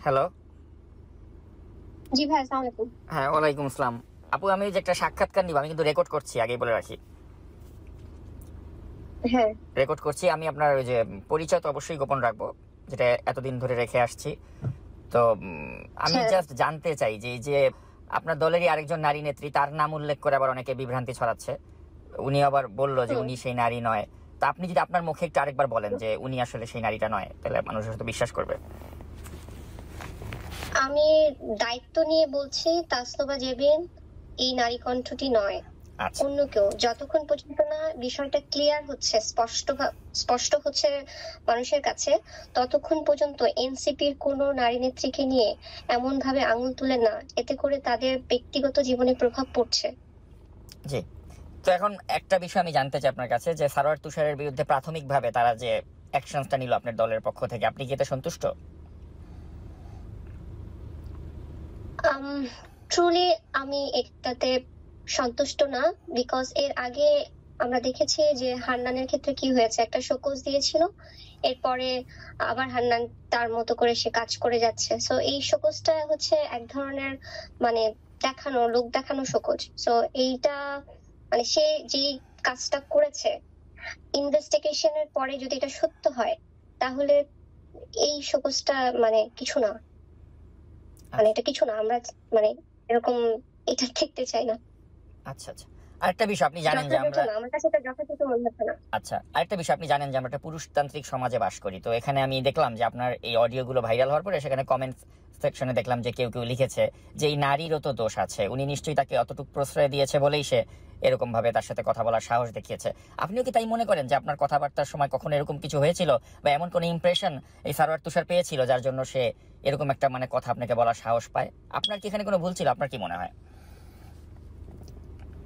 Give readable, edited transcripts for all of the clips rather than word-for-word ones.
Hello. জি ভাই, আসসালামু আলাইকুম। হ্যাঁ, ওয়ালাইকুম আসসালাম। আপু, আমি যে একটা সাক্ষাৎকার নিব, আমি কিন্তু রেকর্ড করছি, আগেই বলে রাখি। হ্যাঁ রেকর্ড করছি। আমি আপনার ওই যে পরিচয় তো অবশ্যই গোপন রাখবো, যেটা এতদিন ধরে রেখে আসছি। তো আমি হ্যাঁ। জাস্ট জানতে চাই যে আপনার দলেরই আরেকজন নারী নেত্রী, তার নাম উল্লেখ করে আবার অনেকে বিভ্রান্তি ছড়াচ্ছে। উনি আবার বললো যে হুম। উনি সেই নারী নয়। তা আপনি যদি আপনার মুখে একটু আরেকবার বলেন যে উনি আসলে সেই নারীটা নয়, তাহলে মানুষ হয়তো বিশ্বাস করবে। আমি দায়িত্ব নিয়ে বলছি, তাসনুভা জেবিন এই নারী কণ্ঠটি নয়, আচ্ছা, অন্য কেউ। যতক্ষণ পর্যন্ত না বিষয়টা ক্লিয়ার হচ্ছে, স্পষ্ট হচ্ছে মানুষের কাছে, ততক্ষণ পর্যন্ত এনসিপির কোনো নারী নেত্রীকে নিয়ে এমন ভাবে আঙুল তুলে না, এতে করে তাদের ব্যক্তিগত জীবনে প্রভাব পড়ছে। জি। তো এখন একটা বিষয় আমি জানতে চাই আপনার কাছে, যে সারোয়ার তুষারের বিরুদ্ধে প্রাথমিকভাবে তারা যে অ্যাকশনটা নিল আপনার দলের পক্ষ থেকে, আপনি কি এতে সন্তুষ্ট? ট্রুলি আমি এটাতে সন্তুষ্ট না, বিকজ এর আগে আমরা দেখেছি যে হান্নানের ক্ষেত্রে কি হয়েছে, একটা শোকজ দিয়েছিল, এরপরে আবার হান্নান তার মতো করে সে কাজ করে যাচ্ছে। সো এই শোকজটা হচ্ছে এক ধরনের মানে লোক দেখানো শোকজ। সো এইটা মানে সে যে কাজটা করেছে, ইনভেস্টিগেশনের পরে যদি এটা সত্য হয়, তাহলে এই শোকজটা মানে কিছু না, মানে এটা কিছু না। আমরা মানে এরকম এটা দেখতে চাই না। আচ্ছা আচ্ছা। আরেকটা বিষয় আপনি জানেন যে যথাযথ আমরা না, আমার কাছে এটা যথাযথ মনে হচ্ছে না। আচ্ছা, আরেকটা বিষয় আপনি জানেন যে আমরা একটা পুরুষতান্ত্রিক সমাজে বাস করি। তো এখানে আমি দেখলাম যে আপনার এই অডিওগুলো ভাইরাল হওয়ার পরে সেখানে কমেন্ট সেকশনে দেখলাম যে কেউ কেউ লিখেছে যে এই নারীরও তো দোষ আছে, উনি নিশ্চয়ই তাকে অতটুকু প্রশ্রয় দিয়েছে বলেই সে এরকম ভাবে তার সাথে কথা বলার সাহস দেখিয়েছে। আপনিও কি তাই মনে করেন যে আপনার কথাবার্তার সময় কখনো এরকম কিছু হয়েছিল, বা এমন কোন ইমপ্রেশন এই সারোয়ার তুষার পেয়েছিল যার জন্য সে এরকম একটা মানে কথা আপনাকে বলার সাহস পায়? আপনার কি এখানে কোনো ভুল ছিল? আপনার কি মনে হয়?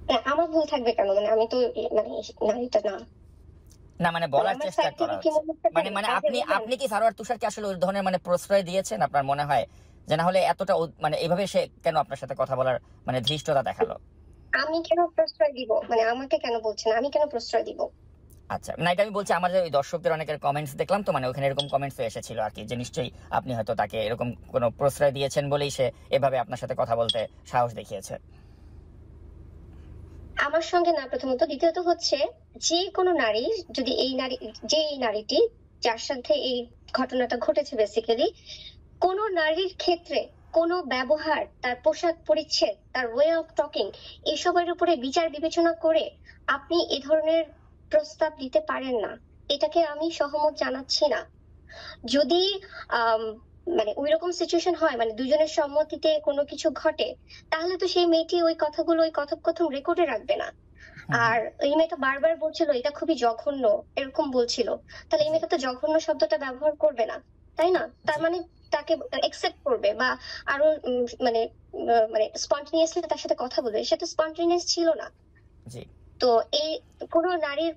না, আমার ভুল থাকবে কেন? মানে আমি তো মানে নারীটা না। না, মানে মানে বলার আমার চেষ্টা সাইড করা থেকে কি হচ্ছে। মনে হচ্ছে মানে জানেন? মানে আপনি আপনি বুঝলেন, আপনি কি সারোয়ার তুষারকে আসলে ওই ধরনের মানে প্রশ্রয় দিয়েছেন আপনার মনে হয়? যে না হলে এতটা মানে এইভাবে সে কেন আপনার সাথে কথা বলার মানে ধৃষ্টতা দেখালো? আমি কেন প্রশ্রয় দিব? মানে আমাকে কেন বলছেন, আমি কেন প্রশ্রয় দিব? আচ্ছা, না এটা আমি বলছি, আমাদের ওই দর্শকদের অনেকের কমেন্টস দেখলাম, তো মানে ওখানে এরকম কমেন্টস এসেছিল আর কি, যে নিশ্চয়ই আপনি হয়তো তাকে এরকম কোনো প্রশ্রয় দিয়েছেন বলেই সে এভাবে আপনার সাথে কথা বলতে সাহস দেখিয়েছে। আমার সঙ্গে না, প্রথমত। দ্বিতীয়ত হচ্ছে, যে কোনো নারী যদি এই নারীটি যার সাথে এই ঘটনাটা ঘটেছে, বেসিক্যালি কোন নারীর ক্ষেত্রে কোনো ব্যবহার, তার পোশাক পরিচ্ছদ, তার ওয়ে অফ টকিং, এসবের উপরে বিচার বিবেচনা করে আপনি এ ধরনের প্রস্তাব দিতে পারেন না। এটাকে আমি সহমত জানাচ্ছি না। যদি আম, মানে ওই রকম সিচুয়েশন হয়, মানে দুজনের সম্মতিতে কোনো কিছু ঘটে, তাহলে তো সেই মেয়েটি ওই কথাগুলো, ওই কথোপকথন রেকর্ডে রাখবে না। হুম হুম। আর এই মেয়েটা বারবার বলছিল এটা খুবই জঘন্য, এরকম বলছিল, তাহলে এই জি মেয়েটা তো জঘন্য শব্দটা ব্যবহার করবে না, তাই না? তার জি মানে তাকে একসেপ্ট করবে, বা আরো মানে মানে স্পন্টেনিয়াসলি তার সাথে কথা বলবে। সে তো স্পন্টেনিয়াস ছিল না। জি তো এই কোনো নারীর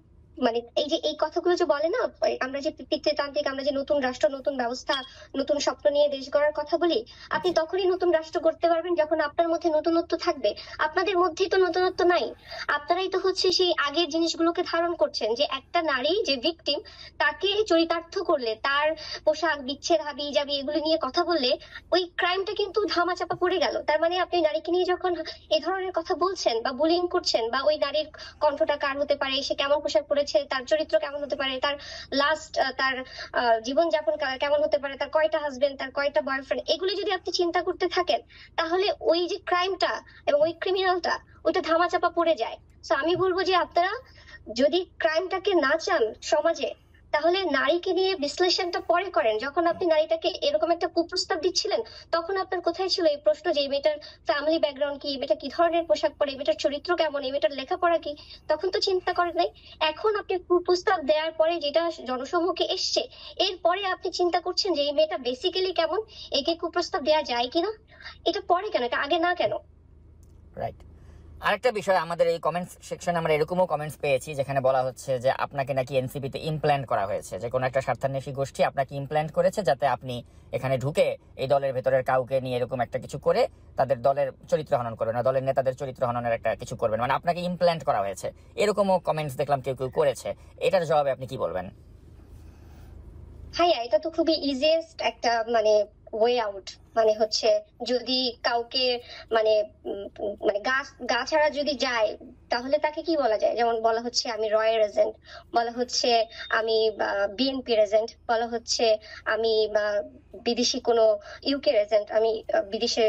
মানে এই যে এই কথাগুলো যে বলে না, আমরা যে পিতৃতান্ত্রিক, আমরা যে নতুন রাষ্ট্র, নতুন ব্যবস্থা, নতুন স্বপ্ন নিয়ে দেশ গড়ার কথা বলি, আপনি জি তখনই নতুন রাষ্ট্র গড়তে পারবেন যখন আপনার মধ্যে নতুনত্ব থাকবে। আপনাদের মধ্যেই তো নতুনত্ব নাই। আপনারাই তো হচ্ছে সেই আগের জিনিসগুলোকে ধারণ করছেন। যে একটা নারী যে ভিকটিম, তাকে চরিতার্থ করলে, তার পোশাক, বিচ্ছেদ, হাবি জাবি এগুলো নিয়ে কথা বললে, ওই ক্রাইমটা কিন্তু ধামাচাপা পড়ে গেল। তার মানে আপনি নারীকে নিয়ে যখন এ ধরনের কথা বলছেন বা বুলিং করছেন, বা ওই নারীর কণ্ঠটা কার হতে পারে, সে কেমন পোশাক পরেছে, তার চরিত্র কেমন হতে পারে, তার তার জীবনযাপন কেমন হতে পারে, তার কয়টা হাজবেন্ড, তার কয়টা বয়ফ্রেন্ড, এগুলি যদি আপনি চিন্তা করতে থাকেন, তাহলে ওই যে ক্রাইমটা এবং ওই ক্রিমিনালটা, ওইটা ধামাচাপা পড়ে যায়। তো আমি বলবো যে আপনারা যদি ক্রাইমটাকে না চান সমাজে, তাহলে নারীকে নিয়ে বিশ্লেষণটা পরে করেন। যখন আপনি নারীটাকে এরকম একটা কুপ্রস্তাব দিচ্ছিলেন, তখন আপনার কোথায় ছিল এই প্রশ্ন যে এই মেয়েটার ফ্যামিলি ব্যাকগ্রাউন্ড কি, এই মেয়েটা কি ধরনের পোশাক পরে, এই মেয়েটার চরিত্র কেমন, এই মেয়েটার লেখাপড়া কি? তখন তো চিন্তা করেন নাই। এখন আপনি কুপ্রস্তাব দেওয়ার পরে যেটা জনসমক্ষে এসছে, এরপরে আপনি চিন্তা করছেন যে এই মেয়েটা বেসিক্যালি কেমন, একে কুপ্রস্তাব দেওয়া যায় কিনা। এটা পরে কেন, এটা আগে না কেন? রাইট। আরেকটা বিষয়, আমাদের এই কমেন্টস সেকশনে আমরা এরকমও কমেন্টস পেয়েছি যেখানে বলা হচ্ছে যে আপনাকে নাকি এনসিপিতে ইমপ্ল্যান্ট করা হয়েছে, যে কোনো একটা স্বার্থান্বেষী গোষ্ঠী আপনাকে ইমপ্ল্যান্ট করেছে যাতে আপনি এখানে ঢুকে এই দলের ভেতরের কাউকে নিয়ে এরকম একটা কিছু করে তাদের দলের চরিত্র হনন করবেন, না দলের নেতাদের চরিত্র হননের একটা কিছু করবেন, মানে আপনাকে ইমপ্ল্যান্ট করা হয়েছে। এরকমও কমেন্টস দেখলাম কেউ কেউ করেছে। এটার জবাবে আপনি কি বলবেন? ভাইয়া এটা তো খুবই ইজিয়েস্ট একটা মানে ওয়ে আউট, মানে হচ্ছে যদি কাউকে মানে মানে গা ছাড়া যদি যায় তাহলে তাকে কি বলা যায়, যেমন বলা হচ্ছে আমি রয়ের এজেন্ট, বলা হচ্ছে আমি বিএনপির এজেন্ট, বলা হচ্ছে আমি বিদেশি কোনো ইউকে এজেন্ট, আমি বিদেশে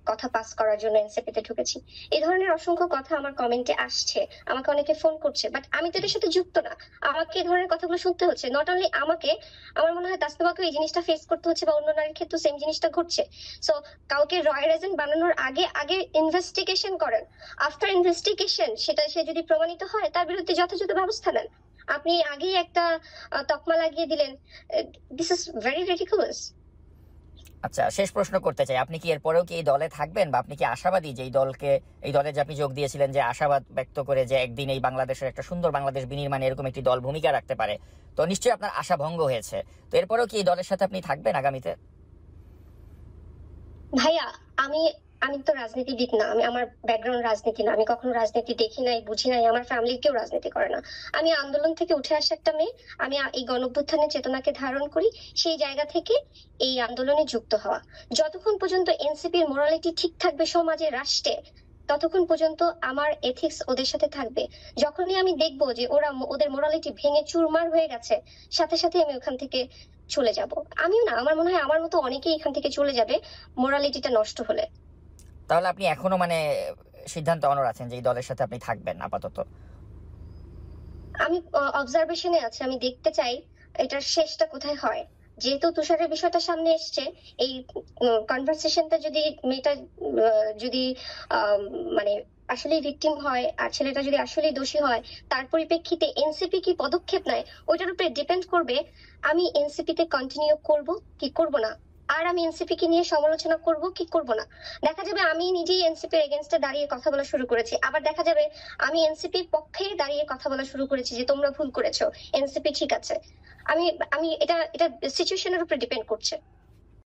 কথা পাস করার জন্য এনসিপিতে ঢুকেছি। এই ধরনের অসংখ্য কথা আমার কমেন্টে আসছে, আমাকে অনেকে ফোন করছে, বাট আমি তো এটার সাথে যুক্ত না, আমাকে এই ধরনের কথাগুলো শুনতে হচ্ছে। নট অনলি আমাকে, আমার মনে হয় তাসনিমাকেও এই জিনিসটা ফেস করতে হচ্ছে, বা অন্য নারীর ক্ষেত্রে সেম জিনিসটা ঘটছে। সো কাউকে রয়্যাল এজেন্ট বানানোর আগে আগে ইনভেস্টিগেশন করেন, আফটার ইনভেস্টিগেশন সেটা সে যদি প্রমাণিত হয় তার বিরুদ্ধে যথাযথ ব্যবস্থা নেন। আপনি আগেই একটা তকমা লাগিয়ে দিলেন, দিস ইজ ভেরি রিডিকুলাস। আচ্ছা, শেষ প্রশ্ন করতে চাই, আপনি কি এরপরেও কি এই দলে থাকবেন, বা আপনি কি আশাবাদী যে এই দলে যে আপনি যোগ দিয়েছিলেন, যে আশাবাদ ব্যক্ত করে যে একদিন এই বাংলাদেশের একটা সুন্দর বাংলাদেশ বিনির্মাণে এরকম একটি দল ভূমিকা রাখতে পারে, তো নিশ্চয়ই আপনার আশা ভঙ্গ হয়েছে, তো এরপরেও কি এই দলের সাথে আপনি থাকবেন আগামীতে? ভাইয়া আমি আমি তো রাজনীতিবিদ না, আমি আমার ব্যাকগ্রাউন্ড রাজনীতি না, আমি কখনো রাজনীতি দেখি নাই, বুঝি নাই, আমার ফ্যামিলির কেউ রাজনীতি করে না। আমি আন্দোলন থেকে উঠে আসা একটা মেয়ে, আমি এই গণঅভ্যুত্থানের চেতনাকে ধারণ করি, সেই জায়গা থেকে এই আন্দোলনে যুক্ত হওয়া। যতক্ষণ পর্যন্ত এনসিপির মোরালিটি ঠিক থাকবে সমাজে, রাষ্ট্রে, ততক্ষণ পর্যন্ত আমার এথিক্স ওদের সাথে থাকবে। যখনই আমি দেখবো যে ওদের মোরালিটি ভেঙে চুরমার হয়ে গেছে, সাথে সাথে আমি ওখান থেকে চলে যাব। আমিও না, আমার মনে হয় আমার মতো অনেকেই এখান থেকে চলে যাবে মোরালিটিটা নষ্ট হলে। তাহলে আপনি এখনো মানে সিদ্ধান্ত অনড় আছেন যে এই দলের সাথে আপনি থাকবেন আপাতত? আমি অবজারভেশনে আছি, আমি দেখতে চাই এটার শেষটা কোথায় হয়। যেহেতু তুষারের বিষয়টা সামনে এসছে, এই কনভারসেশনটা যদি মেয়েটা যদি মানে আসলে ভিকটিম হয় আর ছেলেটা যদি আসলে দোষী হয়, তার পরিপ্রেক্ষিতে এনসিপি কি পদক্ষেপ নেয় ওইটার উপরে ডিপেন্ড করবে আমি এনসিপি তে কন্টিনিউ করব কি করব না, আর আমি এনসিপি কে নিয়ে সমালোচনা করব কি করব না। দেখা যাবে আমি নিজেই এনসিপি এর এগেনস্টে দাঁড়িয়ে কথা বলা শুরু করেছি, আবার দেখা যাবে আমি এনসিপির পক্ষে দাঁড়িয়ে কথা বলা শুরু করেছি যে তোমরা ভুল করেছো, এনসিপি ঠিক আছে। আমি আমি এটা এটা সিচুয়েশনের উপরে ডিপেন্ড করছে।